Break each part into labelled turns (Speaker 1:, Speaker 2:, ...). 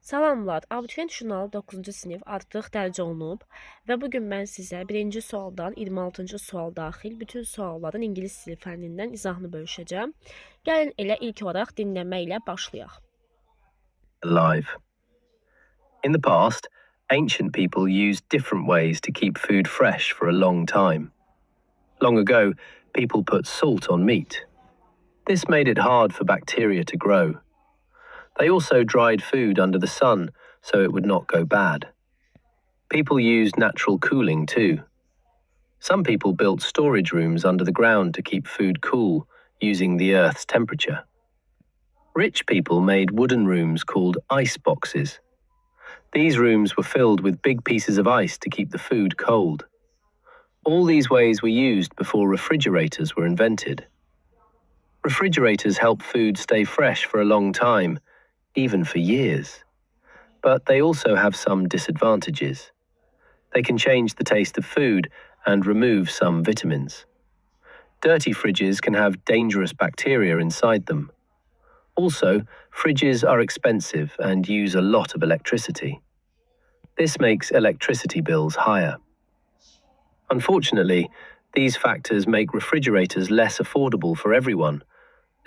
Speaker 1: Salamlar, Abituriyent jurnalı 9-cu sinif artıq dərc olunub və bugün mən sizə 1-ci sualdan 26-cı sual daxil bütün sualların ingilis dili fənnindən izahını bölüşəcəm. Gəlin elə ilk olaraq dinləmə ilə başlayaq.
Speaker 2: Alive. In the past, ancient people used different ways to keep food fresh for a long time. Long ago, people put salt on meat. This made it hard for bacteria to grow. They also dried food under the sun so it would not go bad. People used natural cooling too. Some people built storage rooms under the ground to keep food cool, using the Earth's temperature. Rich people made wooden rooms called ice boxes. These rooms were filled with big pieces of ice to keep the food cold. All these ways were used before refrigerators were invented. Refrigerators help food stay fresh for a long time, even for years. But they also have some disadvantages. They can change the taste of food and remove some vitamins. Dirty fridges can have dangerous bacteria inside them. Also, fridges are expensive and use a lot of electricity. This makes electricity bills higher. Unfortunately, these factors make refrigerators less affordable for everyone,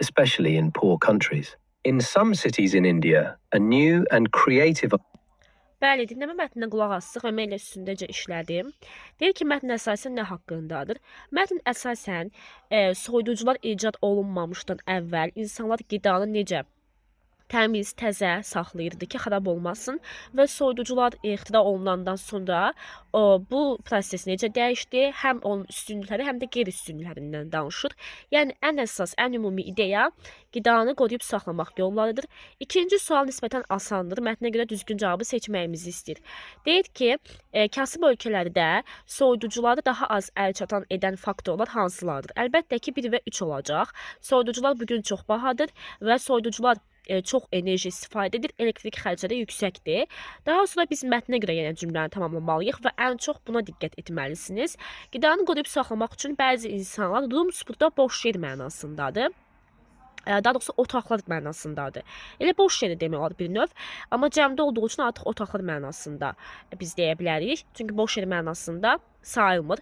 Speaker 2: especially in poor countries. In some cities in India, a new and creative...
Speaker 1: Bəli, dinləmə mətninə qulaq assıq və mən elə üstündəcə işlədim. Deyir ki, mətn əsasən nə haqqındadır? Mətn əsasən soyuducular icad olunmamışdan əvvəl insanlar qidanı necə təmiz, təzə saxlayırdı ki, xarab olmasın və soyuducular ixtira olunandan sonra bu proses necə dəyişdi, həm onun üstünlükləri, həm də qeyri-üstünlüklərindən danışır. Yəni, ən əsas, ən ümumi ideya qidanı qoruyub saxlamaq yollarıdır. İkinci sual nisbətən asandır, mətnə görə düzgün cavabı seçməyimizi istəyir. Deyir ki, kasıb ölkələrdə soyuducuları daha az əlçatan edən faktorlar hansılardır? Əlbəttə ki, 1 və 3 olacaq. Soyuducular bugün çox bahadır və soyuducular çox enerji istifadə edir, elektrik xərcləri yüksəkdir. Daha sonra biz mətnə görə yenə cümləni tamamlamalıyıq və ən çox buna diqqət etməlisiniz. Qidanı qoruyub saxlamaq üçün bəzi insanlar rooms burada boş yer mənasındadır. Daha doğrusu otaqlar mənasındadır. Elə boş yeri demək olar bir növ, amma cəmdə olduğu üçün artıq otaqlar mənasında biz deyə bilərik. Çünki boş yer mənasında sayılmır.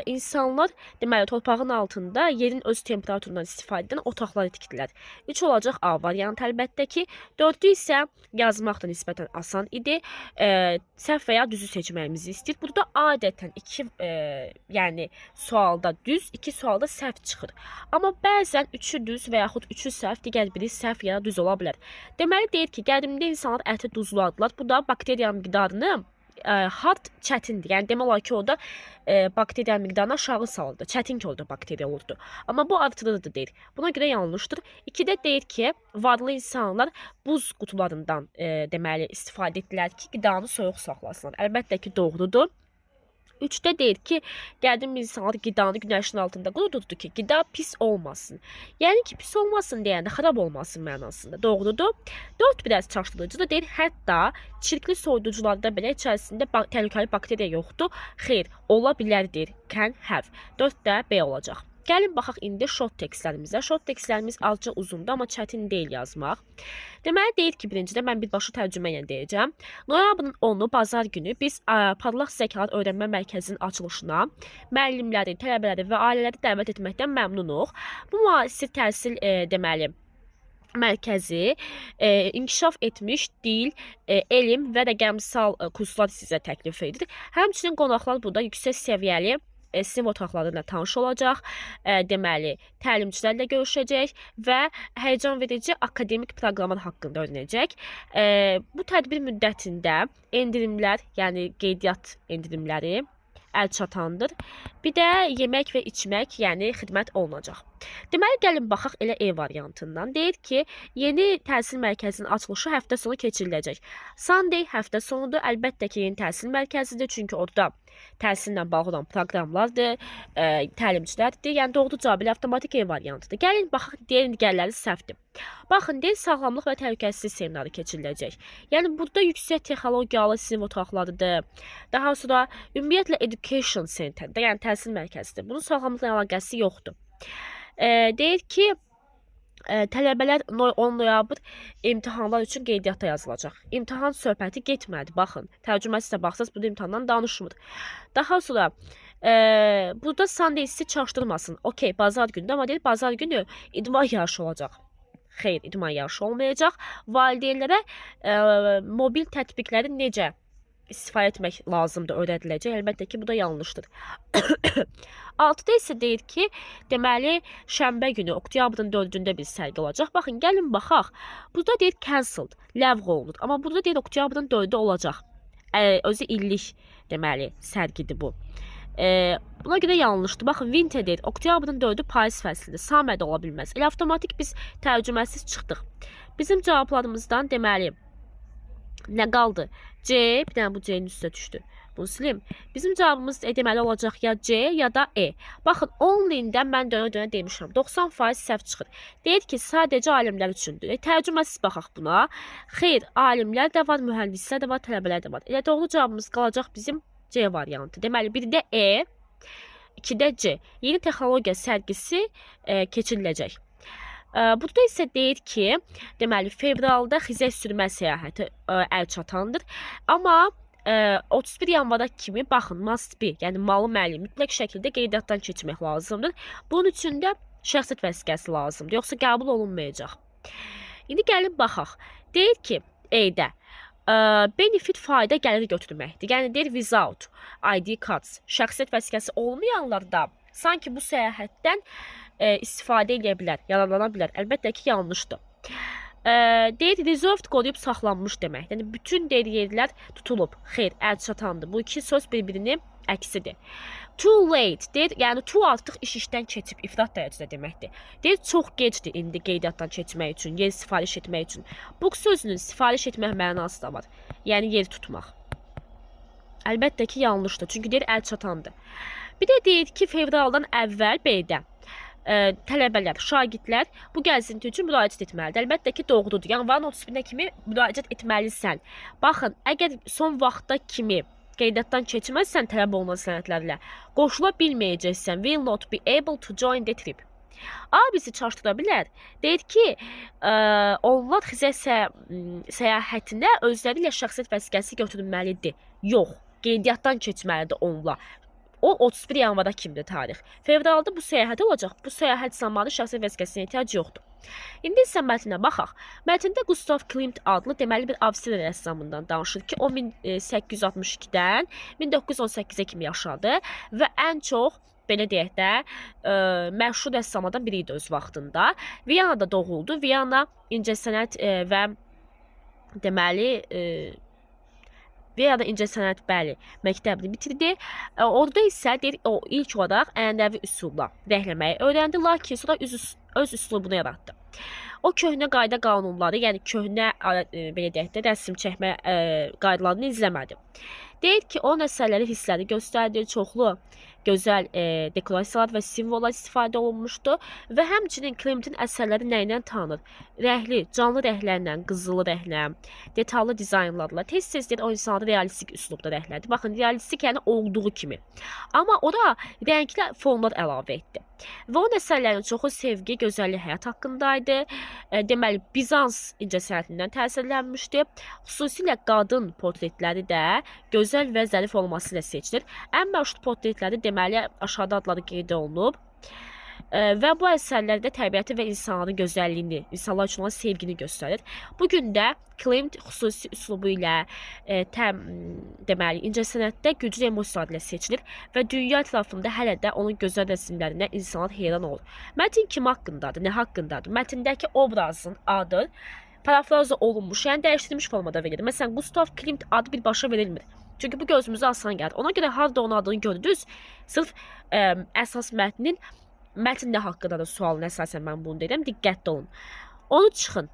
Speaker 1: İnsanlar deməli torpağın altında yerin öz temperaturundan istifadə edən otaqları tikdilər. 3 olacaq A variantı əlbəttə ki. 4-ü isə yazmaq da nisbətən asan idi. Səhv və ya düzü seçməyimizi istəyir. Burada adətən 2 yəni sualda düz, 2 sualda səhv çıxır. Amma bəzən 3-ü düz və yaxud 3-ü səhv, digər biri səhv ya da düz ola bilər. Deməli deyir ki, qədimdə insanlar əti duzladılar. Bu da bakteriya miqdarını hard çətindir. Yəni demək olar ki, o da bakteriya miqdarını aşağı salırdı. Çətin ki, orada bakteriya olurdu. Amma bu artırırdı deyir. Buna görə yanlışdır. 2-də deyir ki, varlı insanlar buz qutularından deməli istifadə etdilər ki, qidanı soyuq saxlasınlar. Əlbəttə ki, doğrudur. 3-də deyir ki, qədim insanlar qidanı günəşin altında qurudurdu ki, qida pis olmasın. Yəni ki, pis olmasın deyəndə xarab olmasın mənasında. Doğrudur. 4 biraz çaşdırıcıdır. Deyir, hətta çirkli soyuducularda belə içərisində təhlükəli bakteriya yoxdur. Xeyr, ola bilər deyir. Can have. 4 də B olacaq. Gəlin baxaq indi short tekstlərimizə. Short tekstlərimiz azca uzundur, amma çətin deyil yazmaq. Deməli, deyir ki, birincidə mən birbaşa tərcümə ilə deyəcəm. Noyabrın 10-u bazar günü biz Parlaq Zəkalar Öyrənmə Mərkəzinin açılışına müəllimləri, tələbələri və ailələri dəvət etməkdən məmnunuq. Bu müasir təhsil deməli mərkəzi inkişaf etmiş dil, elm və rəqəmsal kurslar sizə təklif edir. Həmçinin qonaqlar burada yüksək səviyyəli sinif otaqlarıyla tanış olacaq, deməli, təlimçilərlə görüşəcək və həyəcan verici akademik proqramlar haqqında öyrənəcək. Bu tədbir müddətində endirimlər, yəni qeydiyyat endirimləri əlçatandır. Bir də yemək və içmək, yəni xidmət olunacaq. Deməli, gəlin baxaq elə E variantından. Deyir ki, yeni təhsil mərkəzinin açılışı həftə sonu keçiriləcək. Sunday həftə sonudur. Əlbəttə ki, yeni təhsil mərkəzidir. Çünki orada təhsillə bağlı olan proqramlardır, təlimçilərdir. Yəni, doğru cavab elə avtomatik E variantıdır. Gəlin baxaq, digərləri səhvdir. Baxın, deyil, sağlamlıq və təhlükəsizlik seminarı keçiriləcək. Yəni, burada yüksək texnologiyalı sinif otaqlarıdır. Daha sonra, ümumiyyətlə, education centerdir, yəni təhsil mərkəzidir. Bunun sağlamlıqla əlaqəsi yoxdur. Deyir ki, Tələbələr 10 noyabr imtahanlar üçün qeydiyyata yazılacaq. İmtahan söhbəti getmədi. Baxın, tərcüməsi də baxsaz burada imtahandan danışmır. Daha sonra burada Sunday-si çaşdırmasın. Okey, bazar günü amma deyir bazar günü idman yarışı olacaq. Xeyr, idman yarışı olmayacaq. Valideynlərə mobil tətbiqləri necə istifadə etmək lazımdır öyrədiləcək. Əlbəttə ki, bu da yanlışdır. 6-da isə deyir ki, deməli, şənbə günü oktyabrın 4-də bir sərgi olacaq. Baxın, gəlin baxaq. Burada deyir cancelled, ləğv olunur. Amma burada deyir oktyabrın 4-də olacaq. Özü illik, deməli, sərgidir bu. Buna görə yanlışdır. Baxın, winter deyir, oktyabrın 4-ü payız fəslidir. Samədə ola bilməz. Elə avtomatik biz tərcüməsiz çıxdıq. Bizim cavablarımızdan deməli, nə qaldı? C, bir dənə bu C-nin üstə düşdü. Bunu silim. Bizim cavabımız deməli olacaq ya C ya da E. Baxın, only-dən mən dönə-dönə demişəm. 90% səhv çıxır. Deyir ki, sadəcə alimlər üçündür. Tərcüməsiz baxaq buna. Xeyr, alimlər də var, mühəndislər də var, tələbələr də var. Elə doğru cavabımız qalacaq bizim C variantı. Deməli, bir də E, 2-də C. Yeni texnologiya sərgisi keçiriləcək. Burada isə deyir ki, deməli, fevralda xizək sürmə səyahəti əl çatandır. Amma 31 yanvara kimi, baxın, must be, yəni malı müəllim mütləq şəkildə qeydiyyatdan keçmək lazımdır. Bunun üçün də şəxsiyyət vəsiqəsi lazımdır, yoxsa qəbul olunmayacaq. İndi gəlin baxaq. Deyir ki, E-də benefit fayda gəliri götürməkdir. Yəni deyir without ID cards, şəxsiyyət vəsiqəsi olmayanlar da sanki bu səyahətdən istifadə edə bilər, yararlana bilər. Əlbəttə ki, yanlışdır. Deyir, reserved qoruyub saxlanmış demək. Yəni, bütün deyir yerlər tutulub. Xeyr, əl çatandır. Bu iki söz bir-birinin əksidir. Too late deyir, yəni too artıq iş işdən keçib, ifrat dərəcədə deməkdir. Deyir, çox gecdir indi qeydiyyatdan keçmək üçün, yer sifariş etmək üçün. Bu sözünün sifariş etmək mənası da var. Yəni, yer tutmaq. Əlbəttə ki, yanlışdır. Çünki deyir, əl çatandır. Bir də deyir ki, fevraldan əvvəl B-də tələbələr, şagirdlər bu gəzinti üçün müraciət etməlidir. Əlbəttə ki, doğrudur. Yanvarın 31-nə kimi müraciət etməlisən. Baxın, əgər son vaxtda kimi qeydiyyatdan keçməzsən tələb olunan sənədlərlə, qoşula bilməyəcəksən. Will not be able to join the trip. A bizi çaşdıra bilər. Deyir ki, onlar xizək səyahətinə özləri ilə şəxsiyyət vəsiqəsi götürülməlidir. Yox, qeydiyyatdan keçməlidir onunla. O 31 yanvara kimdir tarix. Fevralda bu səyahət olacaq. Bu səyahət zamanı şəxsiyyət vəsiqəsinə ehtiyac yoxdur. İndi isə mətnə baxaq. Mətndə Gustav Klimt adlı deməli bir Avstriya rəssamından danışır ki, o 1862-dən 1918-ə kimi yaşadı və ən çox belə deyək də, məşhur rəssamlardan biri idi öz vaxtında. Viyanada doğuldu. Viyana incəsənət və deməli Viyada incəsənət, bəli, məktəbini bitirdi. Orada isə deyir, o ilk olaraq ənənəvi üsulla rəhləməyi öyrəndi, lakin sonra öz üslubunu yaratdı. O köhnə qayda qanunları, yəni köhnə belə deyək də, rəsm çəkmə qaydalarını izləmədi. Deyir ki, o əsərləri hissləri göstərdi, çoxlu gözəl dekorasiyalar və simvollar istifadə olunmuşdu və həmçinin Klimtin əsərləri nə ilə tanınır? Rəhli, canlı rəhlərlə, qızılı rəhlə, detallı dizaynlarla, tez-tez deyir, o insanları realistik üslubda rəhlədi. Baxın, realistik yəni olduğu kimi. Amma ora rəngli fonlar əlavə etdi. Və onun əsərlərinin çoxu sevgi, gözəllik, həyat haqqındaydı. Deməli, Bizans incəsənətindən təsirlənmişdi. Xüsusilə qadın portretləri də gözəl və zərif olması ilə seçilir. Ən məşhur portretləri deməli aşağıda adları qeyd olunub. Və bu əsərlərdə təbiəti və insanların gözəlliyini, insanlar üçün olan sevgini göstərir. Bugün də Klimt xüsusi üslubu ilə deməli incəsənətdə güclü emosiyalar ilə seçilir və dünya ətrafında hələ də onun gözəl rəsmlərinə insanlar heyran olur. Mətn kim haqqındadır, nə haqqındadır? Mətndəki obrazın adı parafraza olunmuş, yəni dəyişdirilmiş formada verilir. Məsələn, Gustav Klimt adı birbaşa verilmir. Çünki bu gözümüzə asan gəlir. Ona görə harda onun adını gördünüz, sırf əsas mətnin mətn nə haqqında da sualın əsasən mən bunu deyirəm, diqqətli olun. Onu çıxın.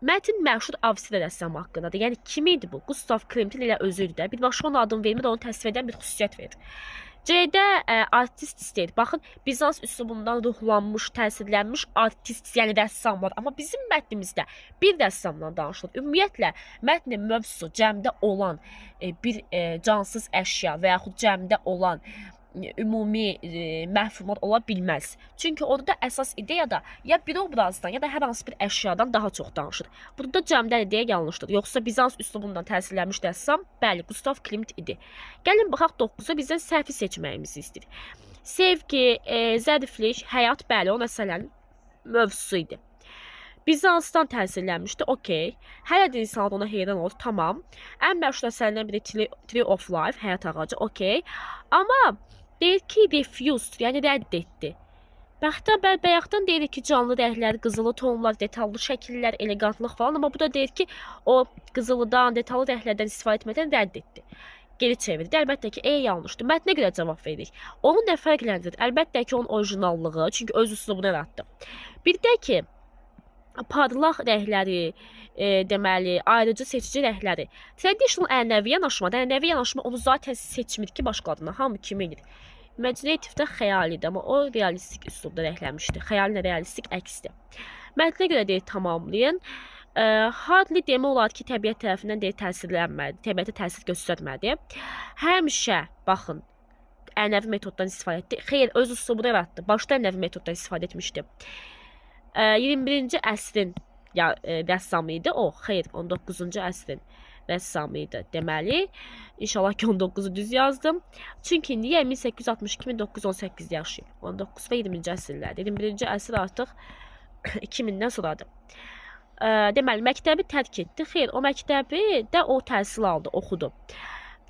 Speaker 1: Mətn məşhur Avstriya rəssamı haqqındadır. Yəni kim idi bu? Gustav Klimtin elə özü idi də. Birbaşa onun adını vermir, onu təsvir edən bir xüsusiyyət verir. C-də artist istəyir. Baxın, Bizans üslubundan ruhlanmış, təsirlənmiş artist, yəni rəssam var. Amma bizim mətnimizdə bir rəssamdan danışılır. Ümumiyyətlə, mətnin mövzusu cəmdə olan bir cansız əşya və yaxud cəmdə olan ümumi məfhumat ola bilməz. Çünki orada əsas ideya da ya bir obrazdan, ya da hər hansı bir əşyadan daha çox danışır. Burada cəmdən ideya yanlışdır. Yoxsa Bizans üslubundan təsirlənmiş rəssam, bəli, Gustav Klimt idi. Gəlin baxaq 9-a, bizdən səhvi seçməyimizi istəyir. Sevgi, zəriflik, həyat, bəli, o məsələnin mövzusu idi. Bizansdan təsirlənmişdi, okey. Hələ də insanlar ona heyran olur, tamam. Ən məşhur əsərlərindən biri Tree of Life, həyat ağacı, okey. Amma deyir ki, refused, yəni rədd etdi. Bayaqdan deyirik ki, canlı rənglər, qızılı tonlar, detallı şəkillər, elegantlıq falan, amma bu da deyir ki, o qızılıdan, detallı rənglərdən istifadə etmədən rədd etdi. Geri çevirdi. Əlbəttə ki, yanlışdır. Mətnə görə cavab veririk. Onu nə fərqləndirir? Əlbəttə ki, onun orijinallığı, çünki öz üslubunu yaratdı. Bir də ki, parlaq rəngləri, deməli, ayrıcı seçici rəngləri. Traditional ənənəvi yanaşma onu zaten seçmir ki, başqalarına. Hamı kimi edir. Imaginative-də xəyalidir, amma o realistik üslubda rəngləmişdir. Xəyallə realistik əksdir. Mətnə görə deyir, tamamlayın. Hardly demək olar ki, təbiət tərəfindən deyir, təsirlənmədi, təbiətə təsir göstərmədi. Həmişə, baxın, ənənəvi metoddan istifadə etdi. Xeyr, öz üslubunu yaratdı. Başda ənənəvi metoddan istifadə etmişdi. 21-ci əsrin rəssamı idi o. Xeyr, 19-cu əsrin rəssamı idi. Deməli, inşallah ki 19-u düz yazdım. Çünki niyə 1862-1918 yaşayıb? 19 və 20-ci əsrlərdir. 21-ci əsr artıq 2000-dən sonradır. Deməli, məktəbi tərk etdi. Xeyr, o məktəbi də o təhsil aldı, oxudu.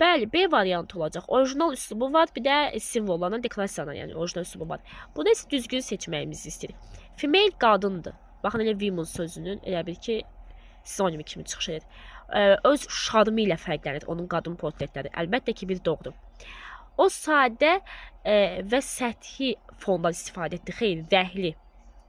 Speaker 1: Bəli, B variantı olacaq. Orijinal üslubu var, bir də simvollarla, deklarasiyalarla, yəni orijinal üslubu var. Burada isə düzgün seçməyimizi istəyir. Female qadındır. Baxın, elə women sözünün elə bir ki, sinonimi kimi çıxış edir. Öz şarmı ilə fərqlənir onun qadın portretləri. Əlbəttə ki, bir doğrudur. O sadə və səthi fondan istifadə etdi. Xeyr, rəhli,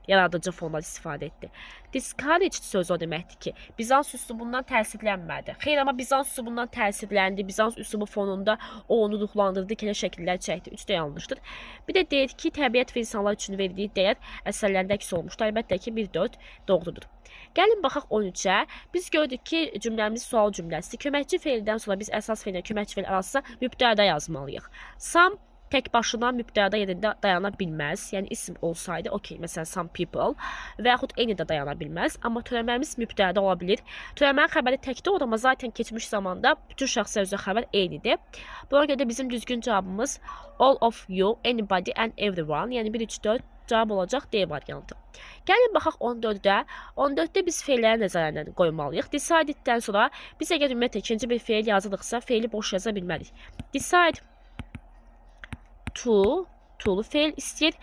Speaker 1: yaradıcı fondan istifadə etdi. Discouraged sözü o deməkdir ki, Bizans üslubundan təsirlənmədi. Xeyr, amma Bizans üslubundan təsirləndi. Bizans üslubu fonunda o onu ruhlandırdı, ki, şəkillər çəkdi. 3 də yanlışdır. Bir də deyir ki, təbiət və insanlar üçün verdiyi dəyər əsərlərində əks olmuşdur. Əlbəttə ki, 1-4 doğrudur. Gəlin baxaq 13-ə. Biz gördük ki, cümləmiz sual cümləsidir. Köməkçi feildən sonra biz əsas feillə köməkçi feil arasında mübtəda yazmalıyıq. Some tək başına mübtəda yerində dayana bilməz. Yəni isim olsaydı, okey, məsələn some people və yaxud eyni də dayana bilməz. Amma törəməmiz mübtəda ola bilir. Törəmənin xəbəri təkdə olur, amma zaten keçmiş zamanda bütün şəxslər üzrə xəbər eynidir. Buna görə də bizim düzgün cavabımız all of you, anybody and everyone. Yəni 1, 3, 4 cavab olacaq D variantı. Gəlin baxaq 14-də. 14-də biz feilləri nəzərəndən qoymalıyıq. Decideddən sonra biz əgər ümumiyyətlə ikinci bir feil yazılıqsa, feili boş yaza bilmərik. Decide to-lu feil istəyir.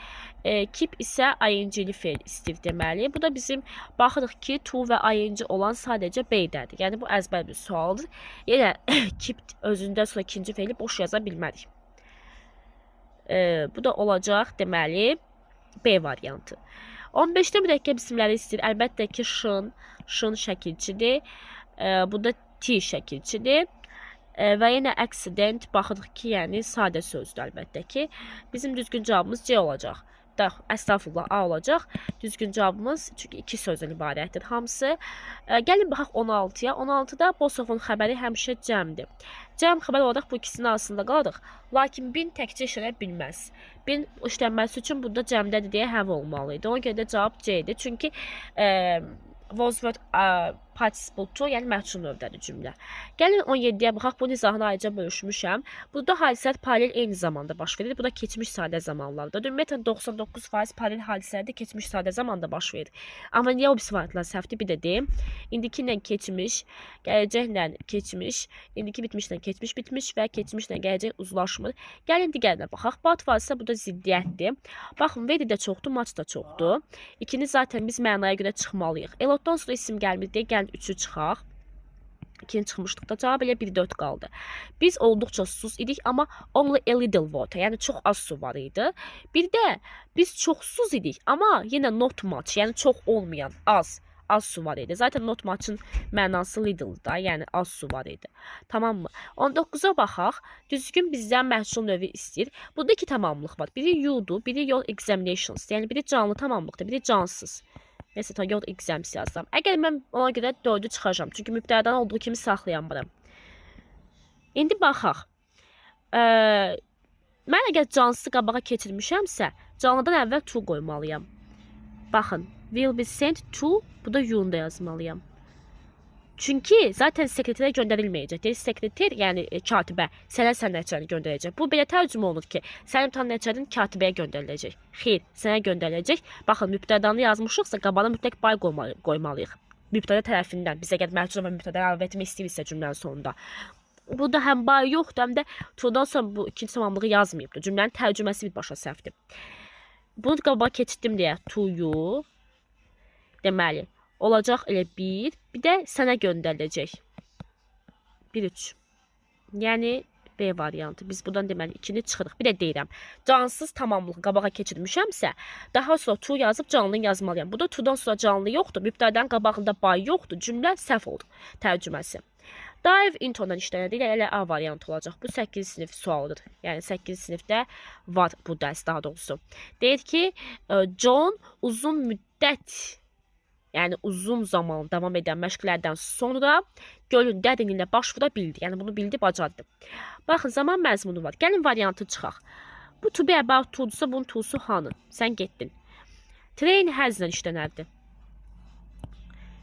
Speaker 1: Keep isə ing-li feil istəyir deməli. Bu da bizim baxırıq ki, to və ing olan sadəcə B-dədir. Yəni bu əzbər bir sualdır. Yəni keep özündə sonra ikinci feili boş yaza bilmərik. Bu da olacaq deməli B variantı. 15-də mürəkkəb isimləri istəyir. Əlbəttə ki, şın şəkilçidir. Bu da T şəkilçidir. Və yenə accident baxırıq ki, yəni sadə sözdür əlbəttə ki. Bizim düzgün cavabımız C olacaq. Əstəğfurullah, A olacaq. Düzgün cavabımız, çünki 2 sözdən ibarətdir hamısı. Gəlin baxaq 16-ya. 16-da Bosovun xəbəri həmişə cəmdir. Cəm xəbər olaraq bu ikisinin arasında qalırıq. Lakin bin təkcə işlənə bilməz. Bin işlənməsi üçün burada cəmdədir deyə həv olmalıydı. Ona görə də cavab C-dir. Çünki was word participle to, yəni məhsul növdədir cümlə. Gəlin 17-yə baxaq, bu izahını ayrıca bölüşmüşəm. Burada hadisələr paralel eyni zamanda baş verir. Bu da keçmiş sadə zamanlarda. Ümumiyyətlə 99% paralel hadisələr də keçmiş sadə zamanda baş verir. Amma niyə o variantlar səhvdir bir də deyim. İndiki ilə keçmiş, gələcəklə keçmiş, indiki bitmişlə keçmiş bitmiş və keçmişlə gələcək uzlaşmır. Gəlin digərinə baxaq. Bat varsa bu da ziddiyyətdir. Baxın, very də çoxdur, much da çoxdur. İkini zaten biz mənaya görə çıxmalıyıq. Elotdan sonra isim gəlmir deyə gəlin 3-ü çıxaq. 2-ni çıxmışdıqda cavab elə 1-4 qaldı. Biz olduqca susuz idik, amma only a little water, yəni çox az su var idi. Bir də biz çoxsuz idik, amma yenə not much, yəni çox olmayan, az su var idi. Zaten not much'ın mənası little da, yəni az su var idi. Tamam mı? 19-a baxaq. Düzgün bizdən məhsul növü istəyir. Burada 2 tamamlıq var. Biri you'dur, biri your examinations. Yəni biri canlı tamamlıqdır, biri cansız. Mesela your exams yazdım. Əgər mən ona görə 4-ü çıxacağam. Çünki mübtədadan olduğu kimi saxlayamıram. İndi baxaq. Mən əgər cansız qabağa keçirmişəmsə, canlıdan əvvəl to qoymalıyam. Baxın, will be sent to, bu da you-nu da yazmalıyam. Çünki zaten sekreterə göndərilməyəcək. Deyir, sekreter, yəni katibə sənə nəticəni göndərəcək. Bu belə tərcümə olunur ki, sənin imtahan nəticən katibəyə göndəriləcək. Xeyr, sənə göndəriləcək. Baxın, mübtədanı yazmışıqsa, qabağına mütləq by qoymalıyıq. Mübtəda tərəfindən bizə əgər məhcur və mübtəda əlavə etmək istəyirsə cümlənin sonunda. Burada həm by yoxdur, həm də to-dan sonra bu ikinci tamamlığı yazmayıbdır. Cümlənin tərcüməsi birbaşa səhvdir. Bunu qabağa keçirdim deyə to you. Deməli, olacaq elə bir də sənə göndəriləcək. 1-3. Yəni B variantı. Biz buradan deməli 2-ni çıxırıq. Bir də deyirəm, cansız tamamlığı qabağa keçirmişəmsə, daha sonra to yazıb canlını yazmalıyam. Burada to-dan sonra canlı yoxdur, mübtədanın qabağında by yoxdur. Cümlə səhv oldu tərcüməsi. Dive into-dan işlənədir, elə A variantı olacaq. Bu 8-ci sinif sualıdır. Yəni 8-ci sinifdə var bu dərs daha doğrusu. Deyir ki, John uzun müddət, yəni uzun zaman davam edən məşqlərdən sonra gölün dərinliyinə baş vura bildi. Yəni bunu bildi, bacardı. Baxın, zaman məzmunu var. Gəlin variantı çıxaq. Bu to be about to-dursa bunun to-su hanı? Sən getdin. Train has-lə işlənərdi.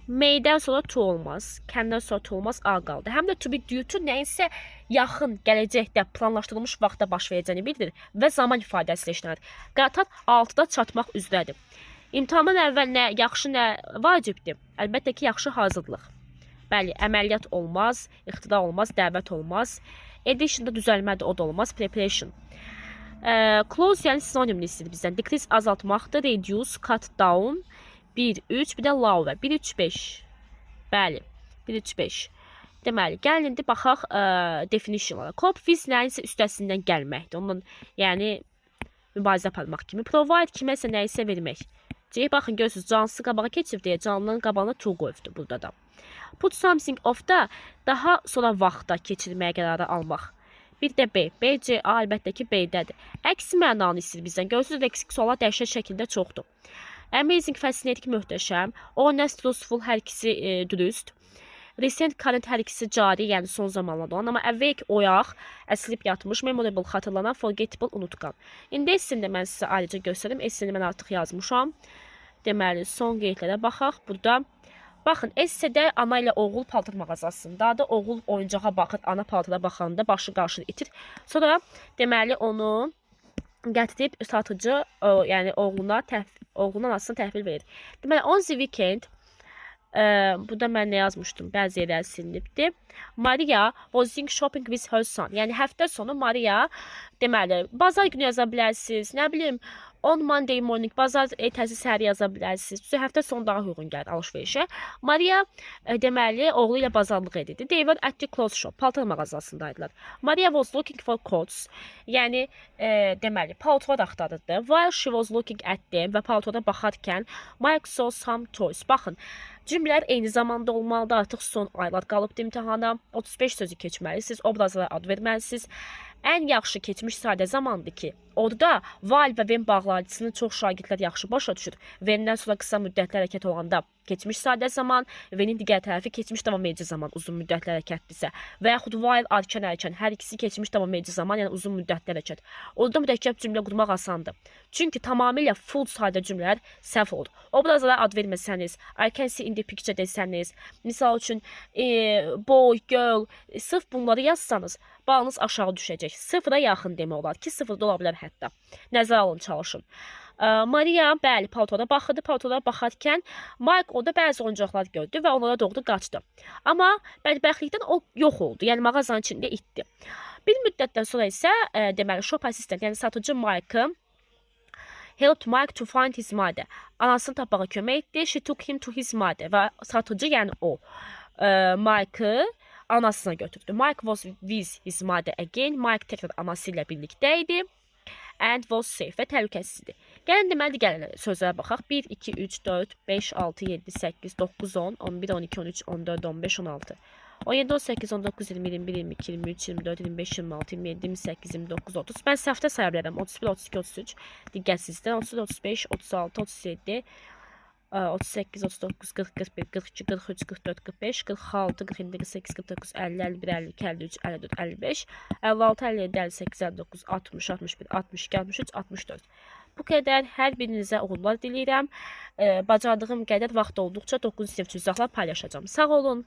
Speaker 1: May'dən sonra to olmaz. Can'dən sonra to olmaz, A qaldı. Həm də to be due to nəyinsə yaxın, gələcəkdə, planlaşdırılmış vaxtda baş verəcəyini bildirir və zaman ifadəsilə işlənir. Qatar 6-da çatmaq üzrədir. İmtahandan əvvəl nə yaxşı, nə vacibdir? Əlbəttə ki, yaxşı hazırlıq. Bəli, əməliyyat olmaz, iqtida olmaz, dəvət olmaz. Edition-da düzəlmədir, o da olmaz. Preparation. Close, yəni sinonimini istəyir bizdən. Decrease azaltmaqdır. Reduce, cut down. 1-3, bir də lower. 1-3-5. Bəli, 1-3-5. Deməli, gəlin indi baxaq definitionlara. Cope with nəyinsə üstəsindən gəlməkdir. Ondan, yəni, mübarizə aparmaq kimi. Provide kiməsə nəyisə vermək. Baxın, görürsünüz, cansız qabağa keçib deyə canlının qabağına to qoyubdur burada da. Put something off-da daha sonra vaxtda keçirməyə qərarı almaq. Bir də B. B, C, A əlbəttə ki, B-dədir. Əksi mənanı istəyir bizdən. Görürsünüz, leksik suallar dəhşət şəkildə çoxdur. Amazing, fascinating, möhtəşəm. Honest, truthful, hər ikisi dürüst. Recent, current, hər ikisi cari, yəni son zamanlarda olan. Amma awake, oyaq, əsilib yatmış. Memorable, xatırlanan, forgettable, unutqan. İndi essini də mən sizə ayrıca göstərim. Essini mən artıq yazmışam. Deməli, son qeydlərə baxaq. Burada, baxın, essedə ana ilə oğul paltar mağazasındadır. Oğul oyuncağa baxır, ana paltara baxanda başı qarşıda itir. Sonra, deməli, onu gətirib satıcı, yəni oğluna anasına təhvil verir. Deməli, on the weekend, burada mən nə yazmışdım? Bəzi yerlər silinibdir. Maria was shopping with her son. Yəni, həftə sonu Maria, deməli, bazar günü yaza bilərsiniz, nə bilim, on Monday morning, bazar ertəsi səhər yaza bilərsiniz. Həftə sonu daha uyğun gəlir alış-verişə. Maria, deməli, oğlu ilə bazarlıq edirdi. They were at the clothes shop, paltar mağazasındaydılar. Maria was looking for coats. Yəni, deməli, paltar axtarırdı. While she was looking at them və paltora baxarkən, Mike saw some toys. Baxın, cümlələr eyni zamanda olmalıdır. Artıq son aylar qalıbdı imtihana. 35 sözü keçməlisiniz, obrazlara ad verməlisiniz. Ən yaxşı keçmiş sadə zamandır ki, orada while və when bağlayıcısını çox şagirdlər yaxşı başa düşür. When-dən sonra qısa müddətli hərəkət olanda keçmiş sadə zaman, when-in digər tərəfi keçmiş davam edici zaman, uzun müddətli hərəkətdirsə. Və yaxud while arkan hərəkət, hər ikisi keçmiş davam edici zaman, yəni uzun müddətli hərəkət. Orada mürəkkəb cümlə qurmaq asandır. Çünki tamamilə full sadə cümlələr səhv olur. Obrazlara ad verməsəniz, I can see in the picture desəniz, misal üçün boy, girl, sırf bunları yazsanız, balınız aşağı düşəcək. Sıfıra yaxın demək olar ki, sıfırda ola bilər hətta. Nəzərə alın, çalışın. Maria, bəli, paltora baxırdı. Paltora baxarkən Mike orada bəzi oyuncaqlar gördü və onlara doğru qaçdı. Amma bədbəxtlikdən o yox oldu. Yəni mağazanın içində itdi. Bir müddətdən sonra isə deməli shop assistant, yəni satıcı Mike helped Mike to find his mother. Anasını tapmağa kömək etdi. She took him to his mother. Və satıcı, yəni o, Mike'ı anasına götürdü. Mike was with his mother again. Mike təkrar anası ilə birlikdə idi. And was safe və təhlükəsizdir. Gəlin deməli digər sözlərə baxaq. 1, 2, 3, 4, 5, 6, 7, 8, 9, 10, 11, 12, 13, 14, 15, 16, 17, 18, 19, 20, 21, 22, 23, 24, 25, 26, 27, 28, 29, 30. Mən səhvdə saya bilərəm. 31, 32, 33. Diqqətsizdən 30, 35, 36, 37, 38, 39, 40, 41, 42, 43, 44, 45, 46, 47, 48, 49, 50, 51, 52, 53, 54, 55, 56, 57, 58, 59, 60, 61, 62, 63, 64. Bu qədər. Hər birinizə uğurlar diləyirəm. Bacardığım qədər vaxt olduqca 9 sifət paylaşacağım. Sağ olun.